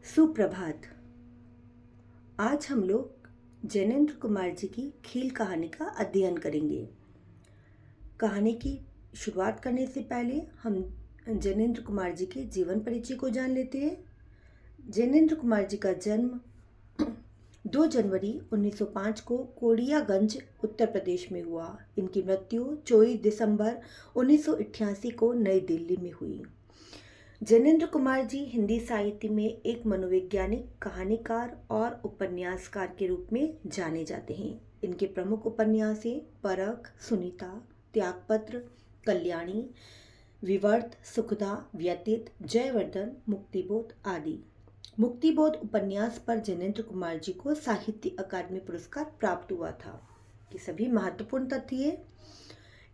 सुप्रभात। आज हम लोग जैनेन्द्र कुमार जी की खेल कहानी का अध्ययन करेंगे। कहानी की शुरुआत करने से पहले हम जैनेन्द्र कुमार जी के जीवन परिचय को जान लेते हैं। जैनेन्द्र कुमार जी का जन्म 2 जनवरी 1905 को कोडियागंज उत्तर प्रदेश में हुआ। इनकी मृत्यु 24 दिसंबर 1988 को नई दिल्ली में हुई। जैनेन्द्र कुमार जी हिंदी साहित्य में एक मनोवैज्ञानिक, कहानीकार और उपन्यासकार के रूप में जाने जाते हैं। इनके प्रमुख उपन्यास हैं परख, सुनीता, त्यागपत्र, कल्याणी, विवर्त, सुखदा, व्यतीत, जयवर्धन, मुक्तिबोध आदि। मुक्तिबोध उपन्यास पर जैनेन्द्र कुमार जी को साहित्य अकादमी पुरस्कार प्राप्त हुआ था। ये सभी महत्वपूर्ण तथ्य हैं।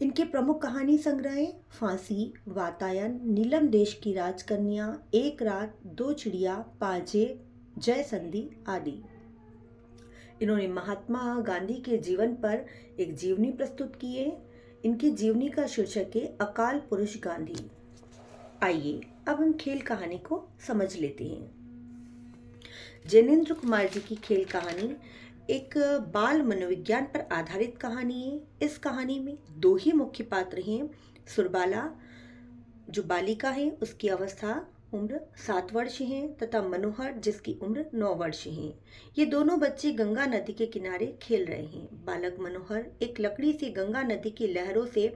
इनके प्रमुख कहानी संग्रह फांसी, वातायन, नीलम देश की राजकन्या, एक रात, 2 चिड़िया, पाजे, जय संधि आदि। इन्होंने महात्मा गांधी के जीवन पर एक जीवनी प्रस्तुत की है। इनकी जीवनी का शीर्षक है अकाल पुरुष गांधी। आइए अब हम खेल कहानी को समझ लेते हैं। जैनेन्द्र कुमार जी की खेल कहानी एक बाल मनोविज्ञान पर आधारित कहानी है। इस कहानी में 2 ही मुख्य पात्र हैं। सुरबाला जो बालिका है, उसकी अवस्था उम्र 7 वर्ष है, तथा मनोहर जिसकी उम्र 9 वर्ष है। ये दोनों बच्चे गंगा नदी के किनारे खेल रहे हैं। बालक मनोहर एक लकड़ी से गंगा नदी की लहरों से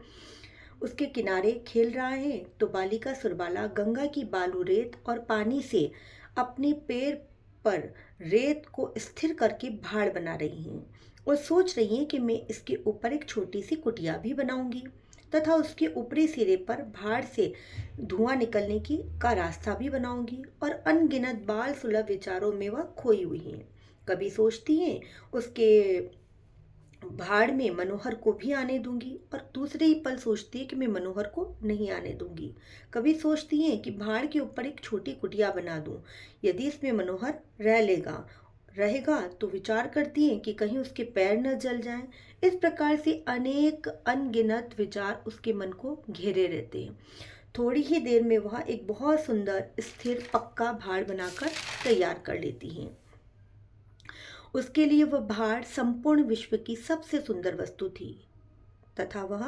उसके किनारे खेल रहा है, तो बालिका सुरबाला गंगा की बालू, रेत और पानी से अपने पैर पर रेत को स्थिर करके भाड़ बना रही हैं और सोच रही हैं कि मैं इसके ऊपर एक छोटी सी कुटिया भी बनाऊंगी तथा उसके ऊपरी सिरे पर भाड़ से धुआं निकलने का रास्ता भी बनाऊंगी। और अनगिनत बाल सुलभ विचारों में वह खोई हुई हैं। कभी सोचती हैं उसके भाड़ में मनोहर को भी आने दूंगी, और दूसरे ही पल सोचती है कि मैं मनोहर को नहीं आने दूंगी। कभी सोचती हैं कि भाड़ के ऊपर एक छोटी कुटिया बना दूं, यदि इसमें मनोहर रहेगा तो विचार करती हैं कि कहीं उसके पैर न जल जाएं। इस प्रकार से अनेक अनगिनत विचार उसके मन को घेरे रहते हैं। थोड़ी ही देर में वह एक बहुत सुंदर स्थिर पक्का भाड़ बनाकर तैयार कर लेती हैं। उसके लिए वह भाड़ संपूर्ण विश्व की सबसे सुंदर वस्तु थी, तथा वह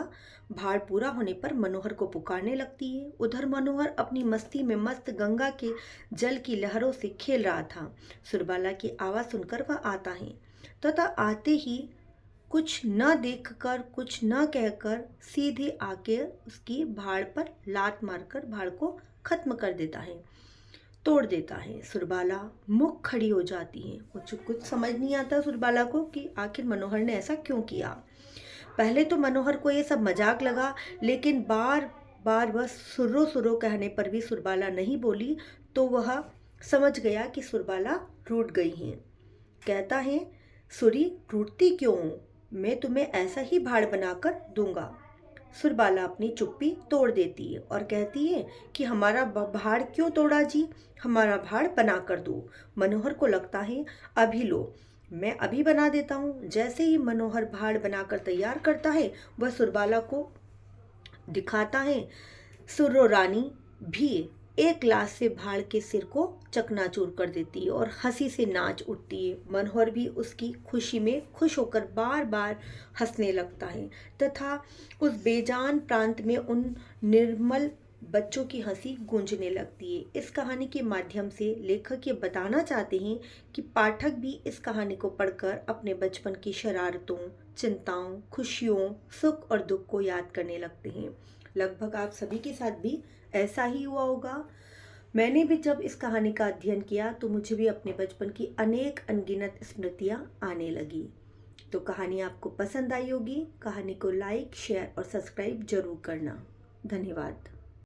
भाड़ पूरा होने पर मनोहर को पुकारने लगती है। उधर मनोहर अपनी मस्ती में मस्त गंगा के जल की लहरों से खेल रहा था। सुरबाला की आवाज़ सुनकर वह आता है, तथा आते ही कुछ न देखकर, कुछ न कहकर सीधे आकर उसकी भाड़ पर लात मारकर भाड़ को खत्म कर देता है, तोड़ देता है। सुरबाला मुख खड़ी हो जाती है। कुछ समझ नहीं आता सुरबाला को कि आखिर मनोहर ने ऐसा क्यों किया। पहले तो मनोहर को ये सब मजाक लगा, लेकिन बार बार वह सुर्रो सुर्रो कहने पर भी सुरबाला नहीं बोली, तो वह समझ गया कि सुरबाला रूठ गई है। कहता है, सुरी रूठती क्यों, मैं तुम्हें ऐसा ही भाड़ बनाकर दूंगा। सुरबाला अपनी चुप्पी तोड़ देती है और कहती है कि हमारा भाड़ क्यों तोड़ा जी, हमारा भाड़ बना कर दो। मनोहर को लगता है अभी लो, मैं अभी बना देता हूँ। जैसे ही मनोहर भाड़ बनाकर तैयार करता है, वह सुरबाला को दिखाता है। सुर्रो रानी भी एक लाश से भाड़ के सिर को चकनाचूर कर देती है और हंसी से नाच उठती है। मनोहर भी उसकी खुशी में खुश होकर बार बार हंसने लगता है, तथा उस बेजान प्रांत में उन निर्मल बच्चों की हंसी गूंजने लगती है। इस कहानी के माध्यम से लेखक ये बताना चाहते हैं कि पाठक भी इस कहानी को पढ़कर अपने बचपन की शरारतों, चिंताओं, खुशियों, सुख और दुख को याद करने लगते हैं। लगभग आप सभी के साथ भी ऐसा ही हुआ होगा। मैंने भी जब इस कहानी का अध्ययन किया तो मुझे भी अपने बचपन की अनेक अनगिनत स्मृतियां आने लगी। तो कहानी आपको पसंद आई होगी। कहानी को लाइक, शेयर और सब्सक्राइब जरूर करना। धन्यवाद।